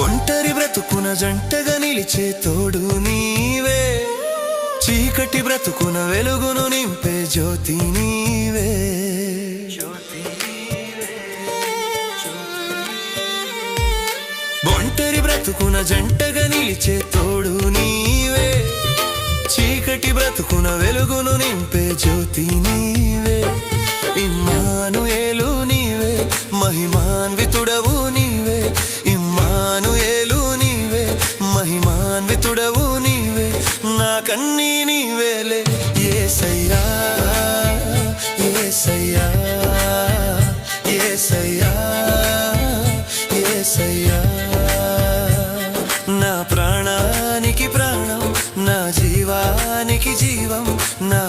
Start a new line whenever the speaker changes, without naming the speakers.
ఒంటరి బ్రతుకున జంటగా నిలిచే తోడు నీవే, చీకటి బ్రతుకున వెలుగును నింపే జ్యోతి నీవే. ఒంటరి బ్రతుకున జంటగా నిలిచే తోడు నీవే, చీకటి బ్రతుకున వెలుగును నింపే జ్యోతి నీవే. ఇమ్మానుయేలు నీవే, మహిమాన్వితుడవు నీవే. ఇమ్మానుయేలు నీవే, మహిమాన్వితుడవు నీవే. నాకన్నీ నీవేలే యేసయ్యా, యేసయ్యా, యేసయ్యా, యేసయ్యా. నా ప్రాణానికి ప్రాణం, నా జీవానికి జీవం, నా